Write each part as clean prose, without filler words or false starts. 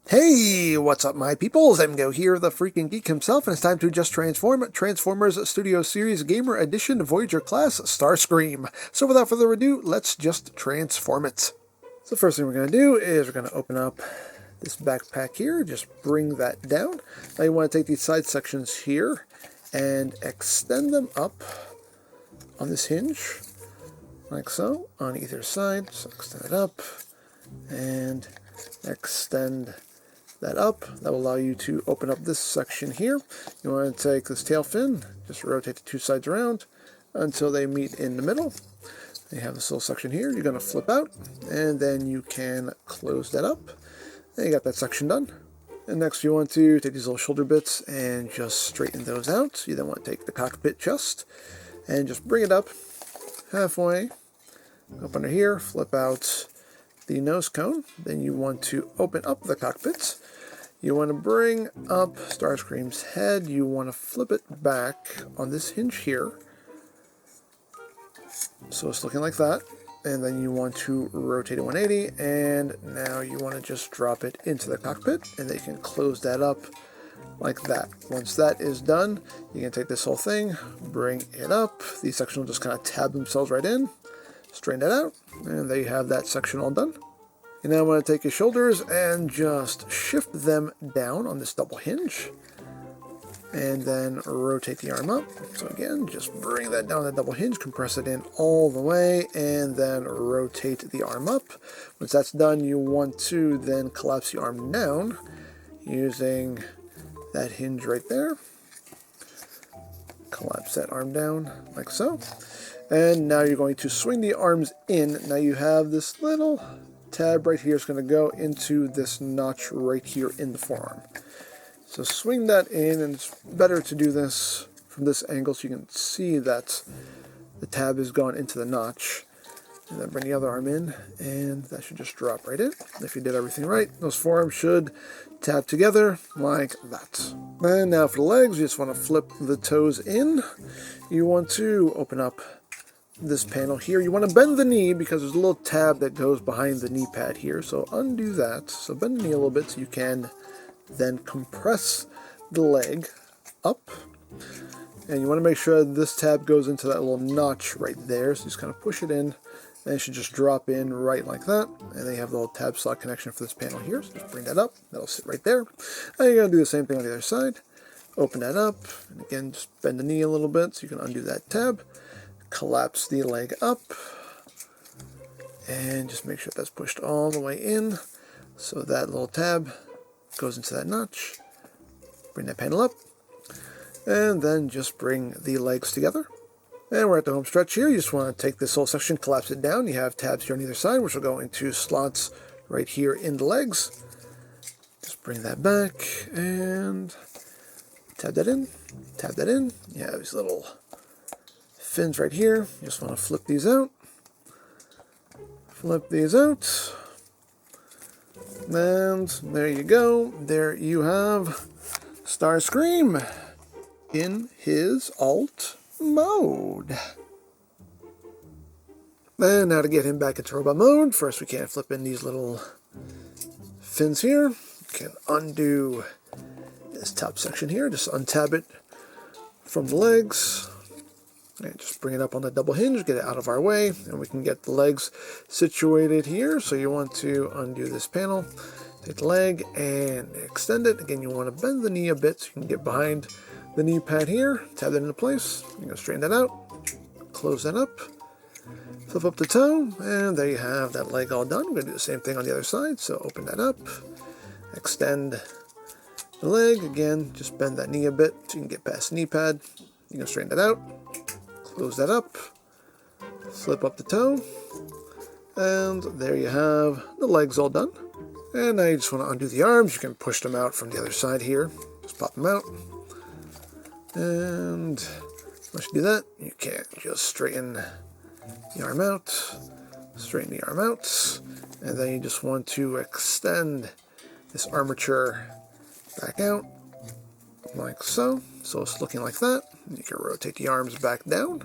Hey, what's up, my peoples? Go here, the freaking geek himself, and it's time to just transform Transformers Studio Series Gamer Edition Voyager class Starscream. So without further ado, let's just transform it. So the first thing we're going to do is we're going to open up this backpack here, just bring that down. Now you want to take these side sections here and extend them up on this hinge, like so, on either side. So extend it up and extend that up. That will allow you to open up this section here. You want to take this tail fin, just rotate the two sides around until they meet in the middle. You have this little section here you're going to flip out, and then you can close that up. And you got that section done. And next you want to take these little shoulder bits and just straighten those out. You then want to take the cockpit chest and just bring it up halfway, up under here, flip out the nose cone. Then you want to open up the cockpit. You want to bring up Starscream's head. You want to flip it back on this hinge here. So it's looking like that. And then you want to rotate it 180. And now you want to just drop it into the cockpit. And then you can close that up like that. Once that is done, you can take this whole thing, bring it up. These sections will just kind of tab themselves right in. Straighten that out, and there you have that section all done. You now want to take your shoulders and just shift them down on this double hinge, and then rotate the arm up. So again, just bring that down on the double hinge, compress it in all the way, and then rotate the arm up. Once that's done, you want to then collapse the arm down using that hinge right there. Collapse that arm down like so. And now you're going to swing the arms in. Now you have this little tab right here. It's going to go into this notch right here in the forearm. So swing that in, and it's better to do this from this angle so you can see that the tab has gone into the notch. And then bring the other arm in, and that should just drop right in. If you did everything right, those forearms should tap together like that. And now for the legs, you just want to flip the toes in. You want to open up this panel here. You want to bend the knee because there's a little tab that goes behind the knee pad here. So undo that. So bend the knee a little bit so you can then compress the leg up. And you want to make sure this tab goes into that little notch right there. So just kind of push it in. And it should just drop in right like that. And then you have the little tab slot connection for this panel here. So just bring that up. That'll sit right there. Now you're going to do the same thing on the other side. Open that up. And again, just bend the knee a little bit so you can undo that tab. Collapse the leg up. And just make sure that's pushed all the way in. So that little tab goes into that notch. Bring that panel up. And then just bring the legs together. And we're at the home stretch here. You just want to take this whole section, collapse it down. You have tabs here on either side, which will go into slots right here in the legs. Just bring that back and tab that in. Tab that in. You have these little fins right here. You just want to flip these out. Flip these out. And there you go. There you have Starscream in his alt mode. And now to get him back into robot mode, first we can flip in these little fins here. We can undo this top section here, just untab it from the legs. And just bring it up on the double hinge, get it out of our way, and we can get the legs situated here. So you want to undo this panel, take the leg and extend it. Again, you want to bend the knee a bit so you can get behind the knee pad here, tab that into place. You're going to straighten that out, close that up, flip up the toe, and there you have that leg all done. We're going to do the same thing on the other side. So open that up, extend the leg. Again, just bend that knee a bit so you can get past the knee pad. You're going to straighten that out, close that up, flip up the toe, and there you have the legs all done. And now you just want to undo the arms. You can push them out from the other side here. Just pop them out. And once you do that, you can just straighten the arm out, straighten the arm out, and then you just want to extend this armature back out, like so. So it's looking like that. You can rotate the arms back down.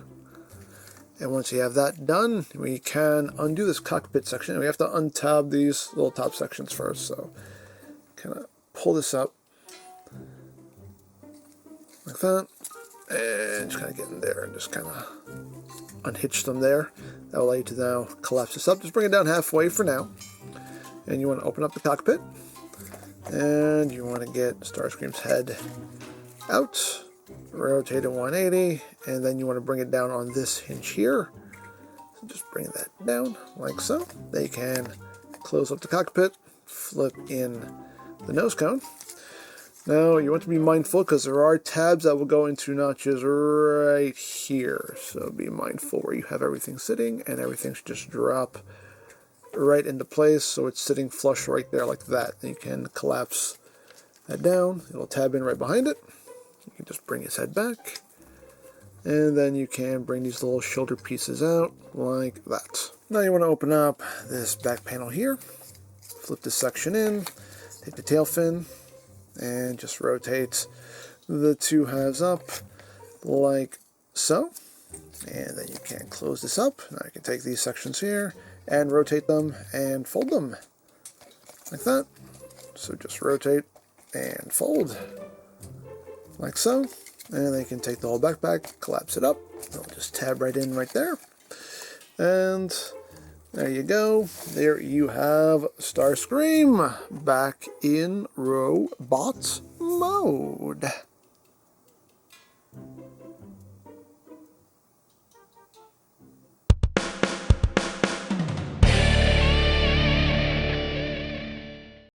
And once you have that done, we can undo this cockpit section. We have to untab these little top sections first. So kind of pull this up like that, and just kind of get in there and just kind of unhitch them there. That will allow you to now collapse this up. Just bring it down halfway for now. And you want to open up the cockpit. And you want to get Starscream's head out. Rotate it 180. And then you want to bring it down on this hinge here. So just bring that down like so. They can close up the cockpit. Flip in the nose cone. Now, you want to be mindful because there are tabs that will go into notches right here. So be mindful where you have everything sitting, and everything should just drop right into place. So it's sitting flush right there like that. Then you can collapse that down. It'll tab in right behind it. You can just bring his head back. And then you can bring these little shoulder pieces out like that. Now you want to open up this back panel here. Flip this section in. Take the tail fin. And just rotate the two halves up like so. And then you can close this up. Now you can take these sections here and rotate them and fold them like that. So just rotate and fold like so. And then you can take the whole backpack, collapse it up. It'll just tab right in right there. And there you go. There you have Starscream back in robot mode.